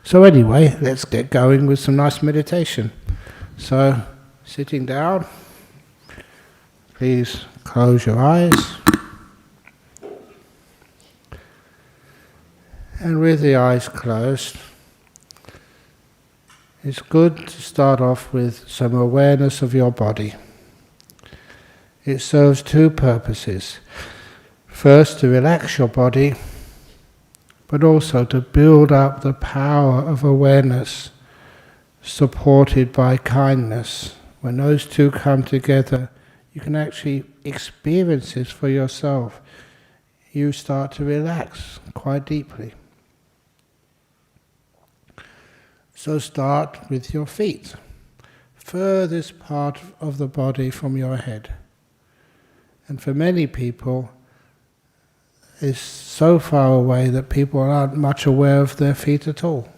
So anyway, let's get going with some nice meditation. So, sitting down, please close your eyes. And with the eyes closed, it's good to start off with some awareness of your body. It serves two purposes. First, to relax your body, but also to build up the power of awareness supported by kindness. When those two come together, you can actually experience this for yourself. You start to relax quite deeply. So start with your feet, furthest part of the body from your head. And for many people, it's so far away that people aren't much aware of their feet at all.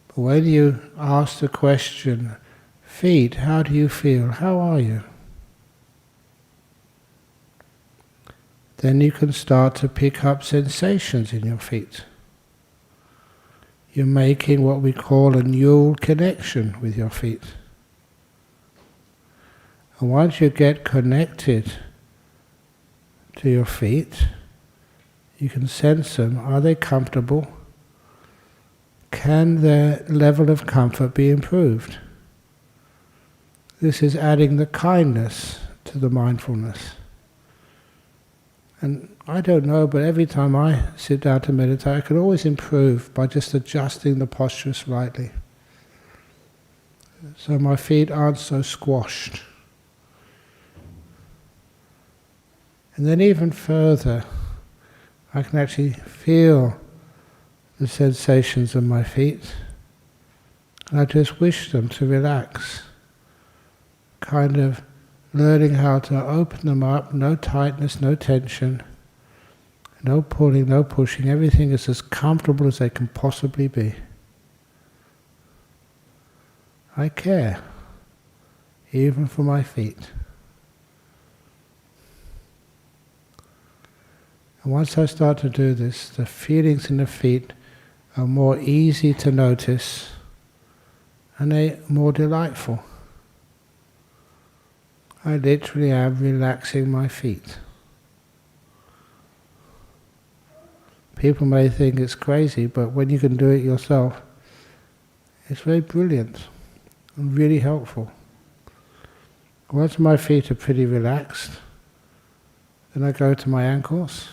But when you ask the question, feet, how do you feel? How are you? Then you can start to pick up sensations in your feet. You're making what we call a neural connection with your feet. And once you get connected to your feet, you can sense them. Are they comfortable? Can their level of comfort be improved? This is adding the kindness to the mindfulness. And I don't know, but every time I sit down to meditate, I can always improve by just adjusting the posture slightly. So my feet aren't so squashed. And then even further, I can actually feel the sensations of my feet. And I just wish them to relax. Kind of learning how to open them up, no tightness, no tension, no pulling, no pushing. Everything is as comfortable as they can possibly be. I care, even for my feet. And once I start to do this, the feelings in the feet are more easy to notice and they're more delightful. I literally am relaxing my feet. People may think it's crazy, but when you can do it yourself, it's very brilliant and really helpful. Once my feet are pretty relaxed, then I go to my ankles.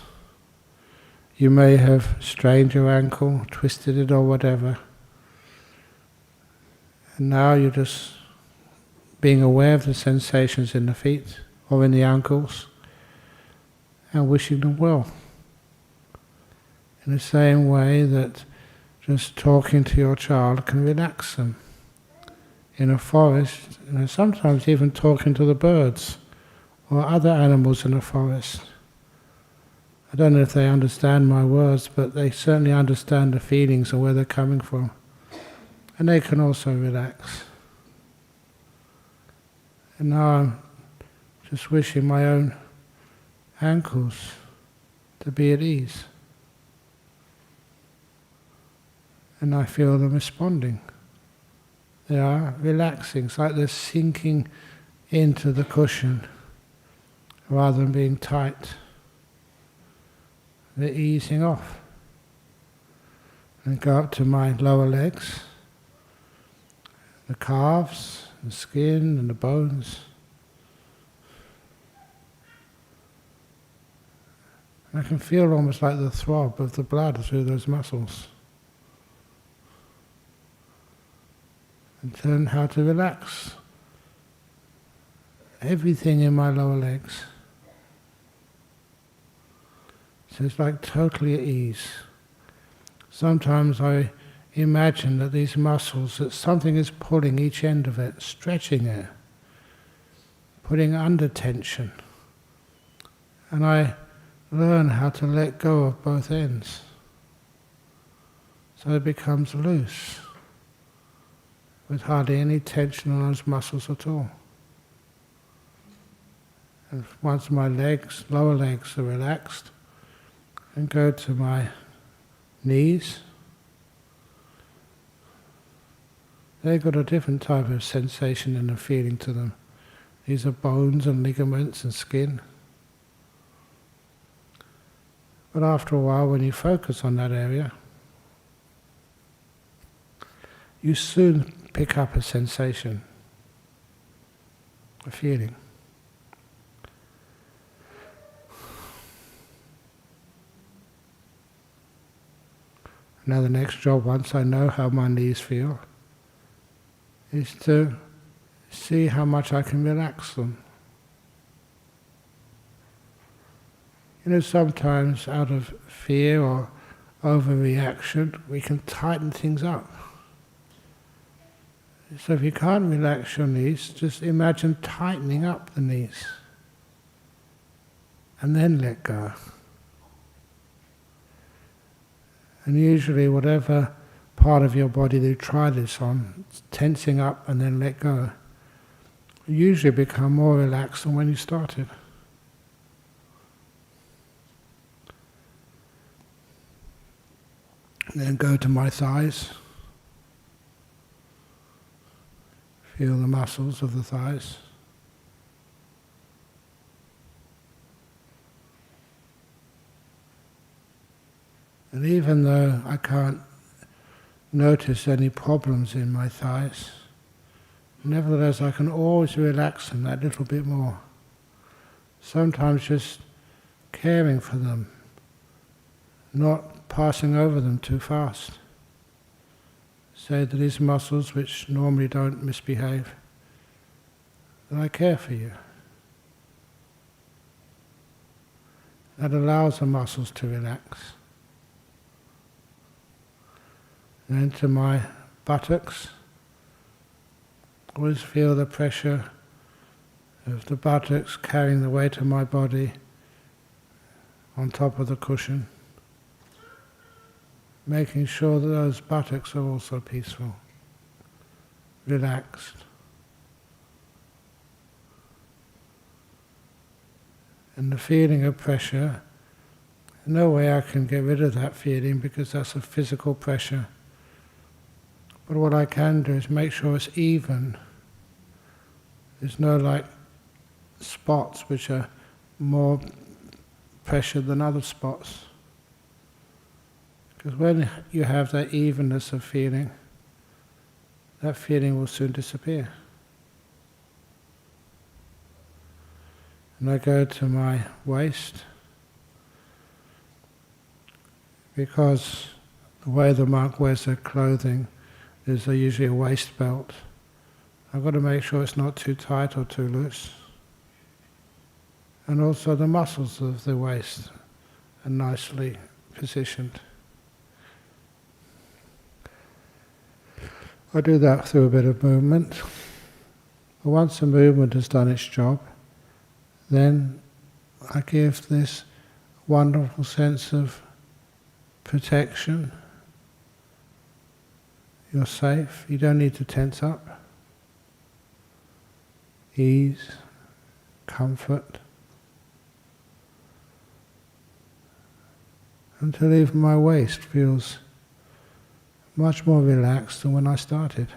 You may have strained your ankle, twisted it or whatever. And now you're just being aware of the sensations in the feet or in the ankles and wishing them well. In the same way that just talking to your child can relax them. In a forest, sometimes even talking to the birds or other animals in the forest. I don't know if they understand my words, but they certainly understand the feelings and where they're coming from. And they can also relax. And now I'm just wishing my own ankles to be at ease. And I feel them responding. They are relaxing. It's like they're sinking into the cushion rather than being tight. They're easing off. And go up to my lower legs, the calves, the skin and the bones. And I can feel almost like the throb of the blood through those muscles. And learn how to relax everything in my lower legs. So it's like totally at ease. Sometimes I imagine that these muscles, that something is pulling each end of it, stretching it, putting under tension. And I learn how to let go of both ends. So it becomes loose, with hardly any tension on those muscles at all. And once my legs, lower legs are relaxed, and go to my knees, they've got a different type of sensation and a feeling to them. These are bones and ligaments and skin. But after a while, when you focus on that area, you soon pick up a sensation, a feeling. Now the next job, once I know how my knees feel, is to see how much I can relax them. Sometimes out of fear or overreaction, we can tighten things up. So if you can't relax your knees, just imagine tightening up the knees and then let go. And usually whatever part of your body you try this on, tensing up and then let go, you usually become more relaxed than when you started. And then go to my thighs. Feel the muscles of the thighs. And even though I can't notice any problems in my thighs, nevertheless I can always relax them that little bit more. Sometimes just caring for them, not passing over them too fast. Say that these muscles which normally don't misbehave, that I care for you. That allows the muscles to relax. And into my buttocks, always feel the pressure of the buttocks carrying the weight of my body on top of the cushion, making sure that those buttocks are also peaceful, relaxed. And the feeling of pressure, no way I can get rid of that feeling because that's a physical pressure. But what I can do is make sure it's even. There's no spots which are more pressured than other spots. Because when you have that evenness of feeling, that feeling will soon disappear. And I go to my waist, because the way the monk wears their clothing is usually a waist belt. I've got to make sure it's not too tight or too loose. And also the muscles of the waist are nicely positioned. I do that through a bit of movement. But once the movement has done its job, then I give this wonderful sense of protection. You're safe, you don't need to tense up. Ease, comfort. Until even my waist feels much more relaxed than when I started.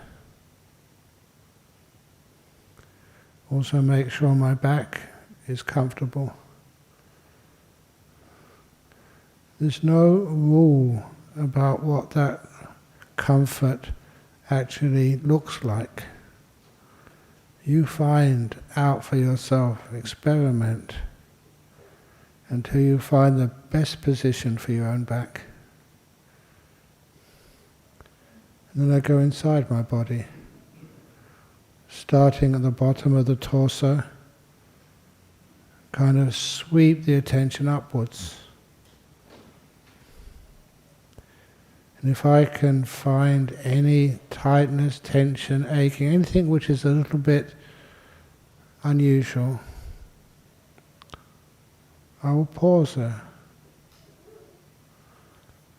Also make sure my back is comfortable. There's no rule about what that comfort actually looks like. You find out for yourself, experiment, until you find the best position for your own back. And then I go inside my body, starting at the bottom of the torso, kind of sweep the attention upwards. And if I can find any tightness, tension, aching, anything which is a little bit unusual, I will pause there.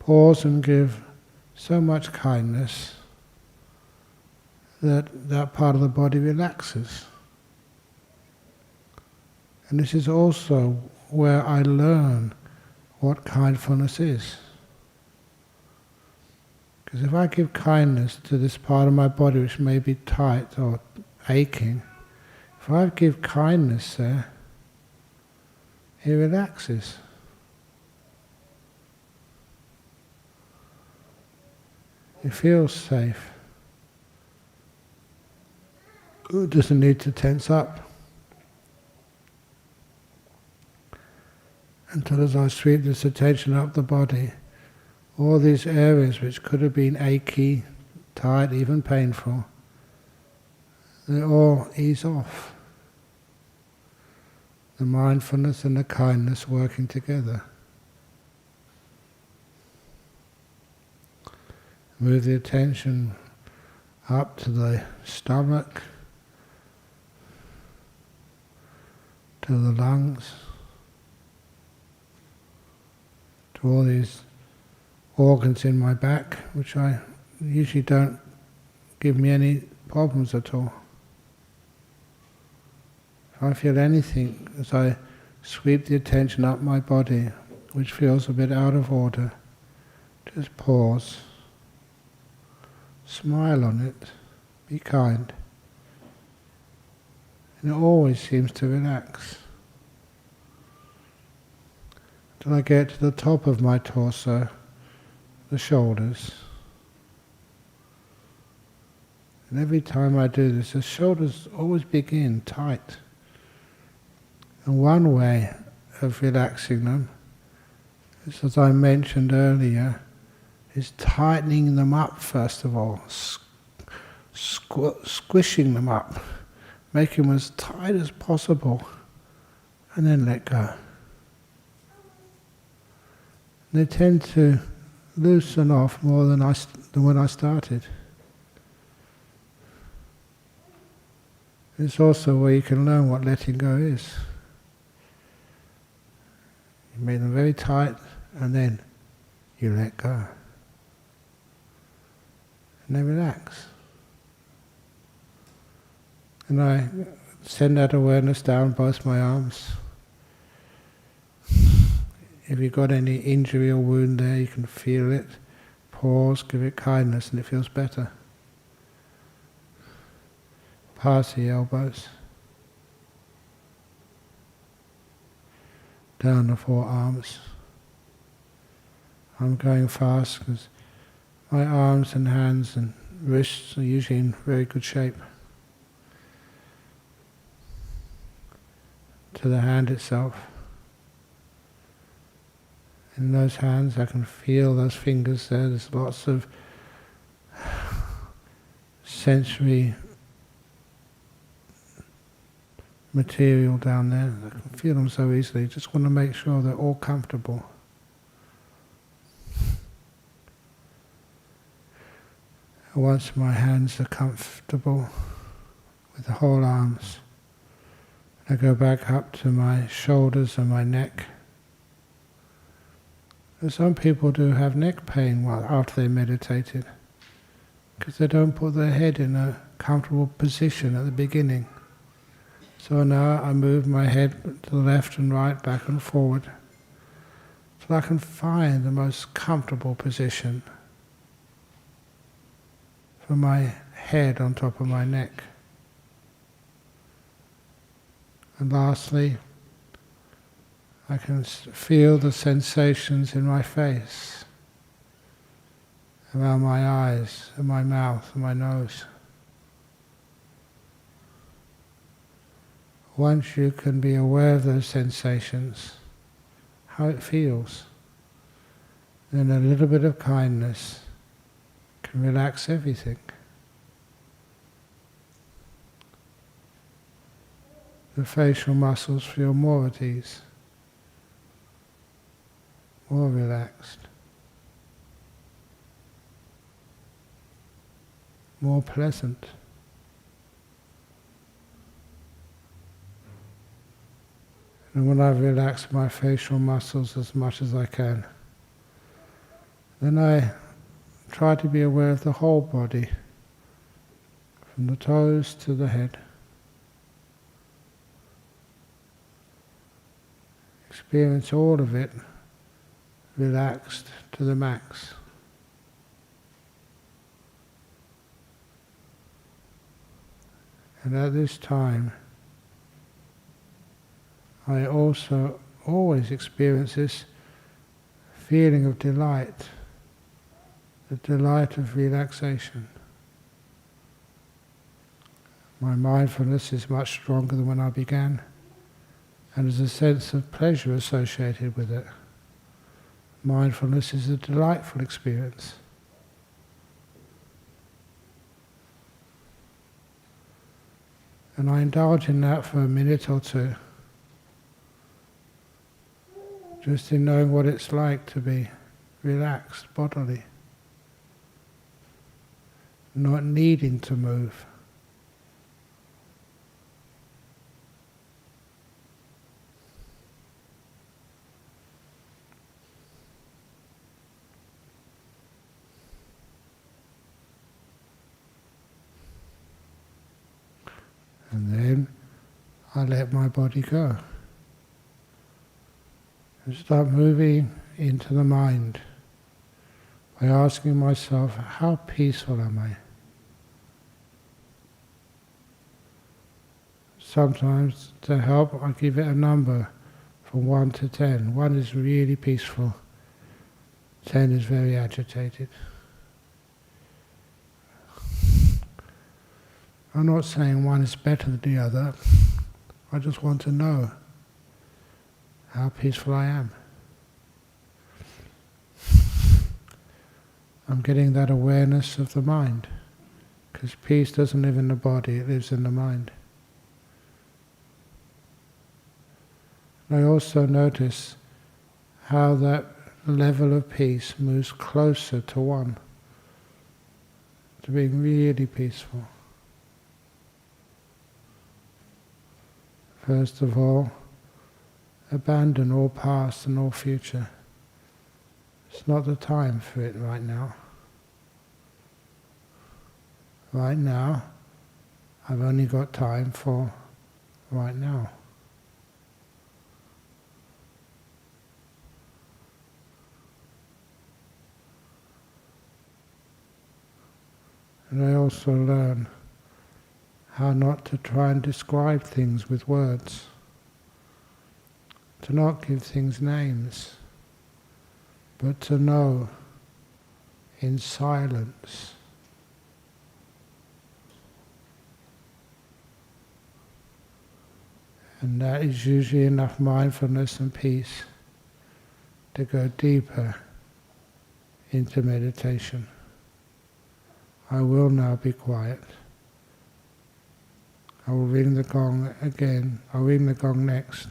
Pause and give so much kindness that that part of the body relaxes. And this is also where I learn what kindfulness is. Because if I give kindness to this part of my body which may be tight or aching, if I give kindness there, it relaxes. It feels safe. It doesn't need to tense up. Until as I sweep this attention up the body, all these areas which could have been achy, tight, even painful, they all ease off. The mindfulness and the kindness working together. Move the attention up to the stomach, to the lungs, to all these organs in my back, which I usually don't give me any problems at all. If I feel anything as I sweep the attention up my body, which feels a bit out of order, just pause, smile on it, be kind. And it always seems to relax. Till I get to the top of my torso, the shoulders. And every time I do this, the shoulders always begin tight. And one way of relaxing them is, as I mentioned earlier, is tightening them up first of all, squishing them up, making them as tight as possible, and then let go. They tend to loosen off more than when I started. It's also where you can learn what letting go is. You make them very tight and then you let go. And they relax. And I send that awareness down both my arms. If you've got any injury or wound there, you can feel it. Pause, give it kindness, and it feels better. Past the elbows. Down the forearms. I'm going fast because my arms and hands and wrists are usually in very good shape. To the hand itself. In those hands I can feel those fingers there. There's lots of sensory material down there. I can feel them so easily. Just want to make sure they're all comfortable. And once my hands are comfortable with the whole arms, I go back up to my shoulders and my neck. And some people do have neck pain after they meditated, because they don't put their head in a comfortable position at the beginning. So now I move my head to the left and right, back and forward, so I can find the most comfortable position for my head on top of my neck. And lastly, I can feel the sensations in my face, around my eyes, and my mouth, and my nose. Once you can be aware of those sensations, how it feels, then a little bit of kindness can relax everything. The facial muscles feel more at ease, more relaxed, more pleasant. And when I've relaxed my facial muscles as much as I can, then I try to be aware of the whole body, from the toes to the head. Experience all of it relaxed to the max. And at this time, I also always experience this feeling of delight, the delight of relaxation. My mindfulness is much stronger than when I began, and there's a sense of pleasure associated with it. Mindfulness is a delightful experience. And I indulge in that for a minute or two, just in knowing what it's like to be relaxed bodily, not needing to move. And then I let my body go and start moving into the mind by asking myself, how peaceful am I? Sometimes to help I give it a number from 1 to 10. 1 is really peaceful, 10 is very agitated. I'm not saying one is better than the other. I just want to know how peaceful I am. I'm getting that awareness of the mind, because peace doesn't live in the body, it lives in the mind. And I also notice how that level of peace moves closer to one, to being really peaceful. First of all, abandon all past and all future. It's not the time for it right now. Right now, I've only got time for right now. And I also learn how not to try and describe things with words, to not give things names, but to know in silence. And that is usually enough mindfulness and peace to go deeper into meditation. I will now be quiet. I will ring the gong again. I'll ring the gong next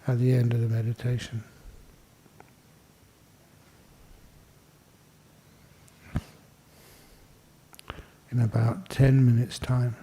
at the end of the meditation. In about 10 minutes' time.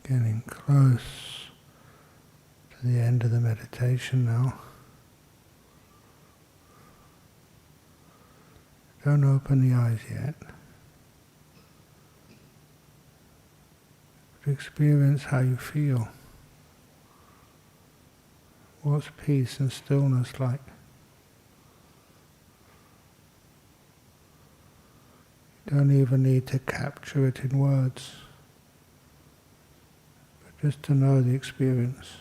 Getting close to the end of the meditation now. Don't open the eyes yet. But experience how you feel. What's peace and stillness like? You don't even need to capture it in words, but just to know the experience.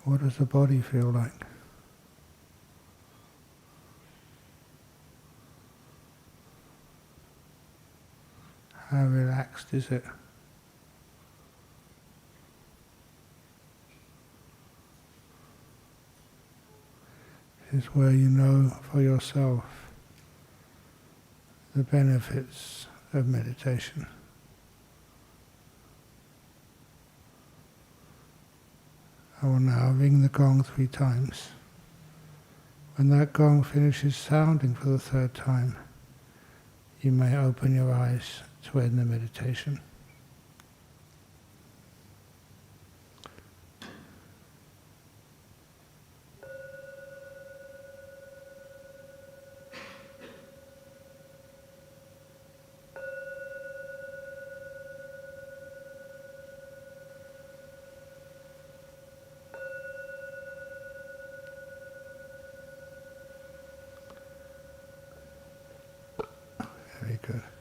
What does the body feel like? How relaxed is it? This is where you know for yourself the benefits of meditation. I will now ring the gong 3 times. When that gong finishes sounding for the 3rd time, you may open your eyes to end the meditation. Very good.